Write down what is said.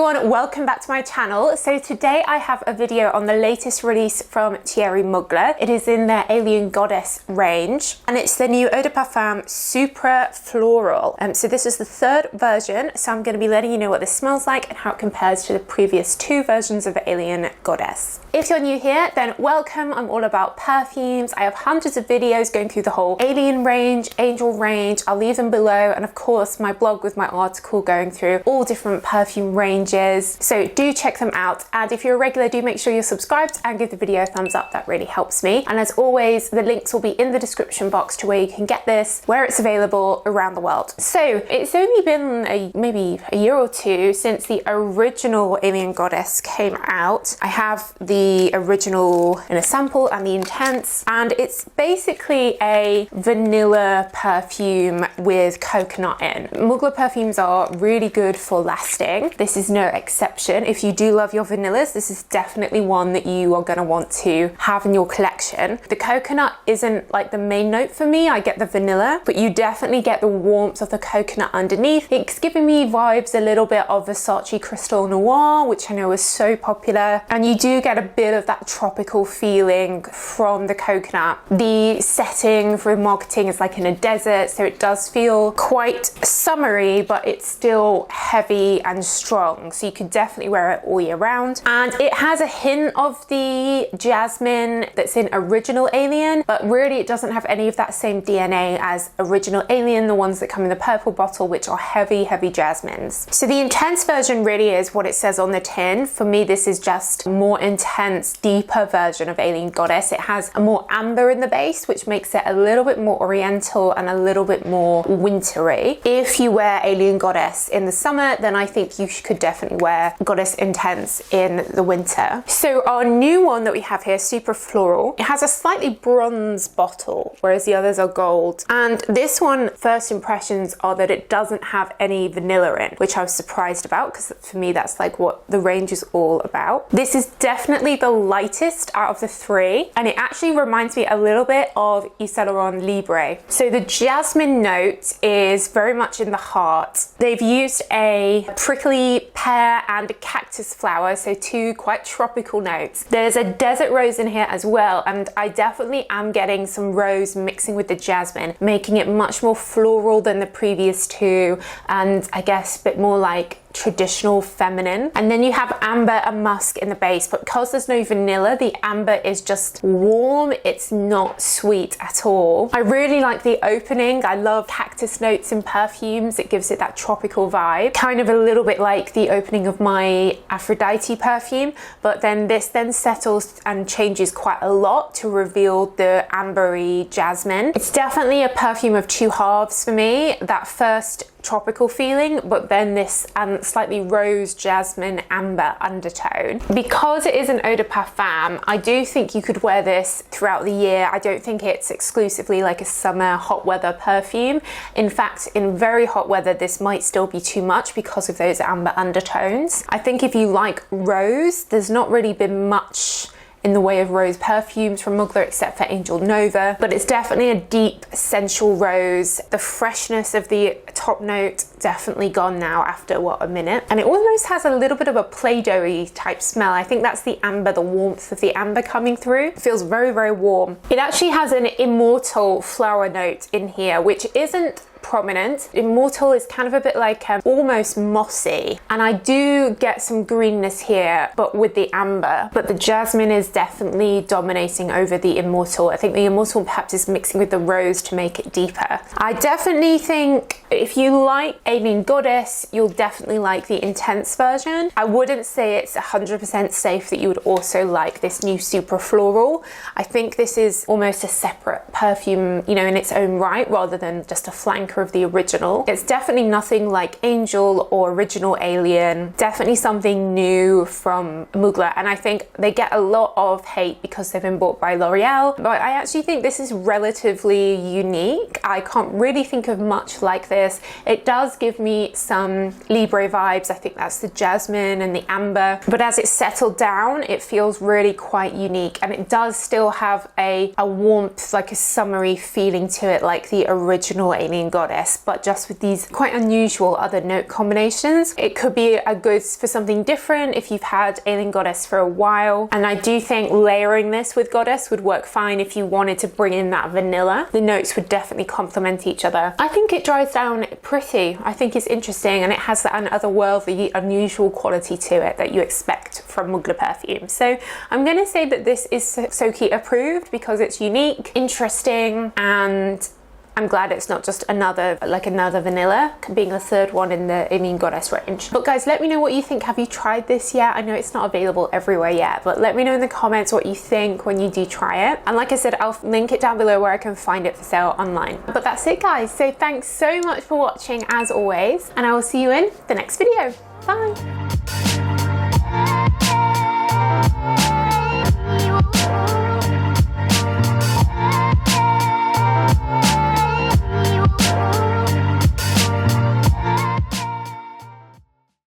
everyone, welcome back to my channel. So today I have a video on the latest release from Thierry Mugler. It is in their Alien Goddess range and it's the new Eau de Parfum SUPRA FLORALE. So this is the third version, so I'm going to be letting you know what this smells like and how it compares to the previous two versions of Alien Goddess. If you're new here, then welcome. I'm all about perfumes. I have hundreds of videos going through the whole Alien range, Angel range. I'll leave them below, and of course my blog with my article going through all different perfume ranges. So do check them out, and if you're a regular, do make sure you're subscribed and give the video a thumbs up. That really helps me. And as always, the links will be in the description box to where you can get this, where it's available around the world. So it's only been maybe a year or two since the original Alien Goddess came out. I have the original in a sample and the intense, and it's basically a vanilla perfume with coconut in. Mugler perfumes are really good for lasting. This is no exception. If you do love your vanillas, this is definitely one that you are going to want to have in your collection. The coconut isn't like the main note for me. I get the vanilla, but you definitely get the warmth of the coconut underneath. It's giving me vibes a little bit of Versace Crystal Noir, which I know is so popular, and you do get a bit of that tropical feeling from the coconut. The setting for marketing is like in a desert, so it does feel quite summery, but it's still heavy and strong, so you could definitely wear it all year round. And it has a hint of the jasmine that's in original Alien, but really it doesn't have any of that same DNA as original Alien, the ones that come in the purple bottle, which are heavy jasmines. So the intense version really is what it says on the tin. For me, this is just more intense, deeper version of Alien Goddess. It has a more amber in the base, which makes it a little bit more oriental and a little bit more wintry. If you wear Alien Goddess in the summer, then I think you could definitely wear Goddess Intense in the winter. So our new one that we have here, SUPRA FLORALE, it has a slightly bronze bottle, whereas the others are gold. And this one, first impressions are that it doesn't have any vanilla in, which I was surprised about, because for me that's like what the range is all about. This is definitely the lightest out of the three, and it actually reminds me a little bit of Yves Saint Laurent Libre. So the jasmine note is very much in the heart. They've used a prickly pear and a cactus flower, so two quite tropical notes. There's a desert rose in here as well, and I definitely am getting some rose mixing with the jasmine, making it much more floral than the previous two, and I guess a bit more like traditional feminine. And then you have amber and musk in the base, but because there's no vanilla, the amber is just warm. It's not sweet at all. I really like the opening. I love cactus notes in perfumes. It gives it that tropical vibe, kind of a little bit like the opening of my Aphrodite perfume, but then this then settles and changes quite a lot to reveal the ambery jasmine. It's definitely a perfume of two halves for me. That first tropical feeling, but then this slightly rose jasmine amber undertone. Because it is an eau de parfum, I do think you could wear this throughout the year. I don't think it's exclusively like a summer hot weather perfume. In fact, in very hot weather, this might still be too much because of those amber undertones. I think if you like rose, there's not really been much in the way of rose perfumes from Mugler except for Angel Nova, but it's definitely a deep sensual rose. The freshness of the top note definitely gone now after what, a minute, and it almost has a little bit of a Play-Doh-y type smell. I think that's the amber, the warmth of the amber coming through. It feels very warm. It actually has an immortal flower note in here, which isn't prominent. Immortal is kind of a bit like almost mossy, and I do get some greenness here, but with the amber, but the jasmine is definitely dominating over the immortal. I think the immortal perhaps is mixing with the rose to make it deeper. I definitely think if you like Alien Goddess, you'll definitely like the intense version. I wouldn't say it's 100% safe that you would also like this new SUPRA FLORALE. I think this is almost a separate perfume, you know, in its own right, rather than just a flanker of the original. It's definitely nothing like Angel or original Alien. Definitely something new from Mugler, and I think they get a lot of hate because they've been bought by L'Oreal, but I actually think this is relatively unique. I can't really think of much like this. It does give me some Libre vibes. I think that's the jasmine and the amber, but as it's settled down, it feels really quite unique, and it does still have a warmth, like a summery feeling to it, like the original Alien Goddess Goddess, but just with these quite unusual other note combinations. It could be a good for something different if you've had Alien Goddess for a while. And I do think layering this with Goddess would work fine if you wanted to bring in that vanilla. The notes would definitely complement each other. I think it dries down pretty. I think it's interesting, and it has that otherworldly, unusual quality to it that you expect from Mugler perfume. So I'm going to say that this is Soki approved because it's unique, interesting, and I'm glad it's not just another vanilla, being the third one in the Alien Goddess range. But guys, let me know what you think. Have you tried this yet? I know it's not available everywhere yet, but let me know in the comments what you think when you do try it. And like I said, I'll link it down below where I can find it for sale online. But that's it, guys. So thanks so much for watching as always, and I will see you in the next video. Bye.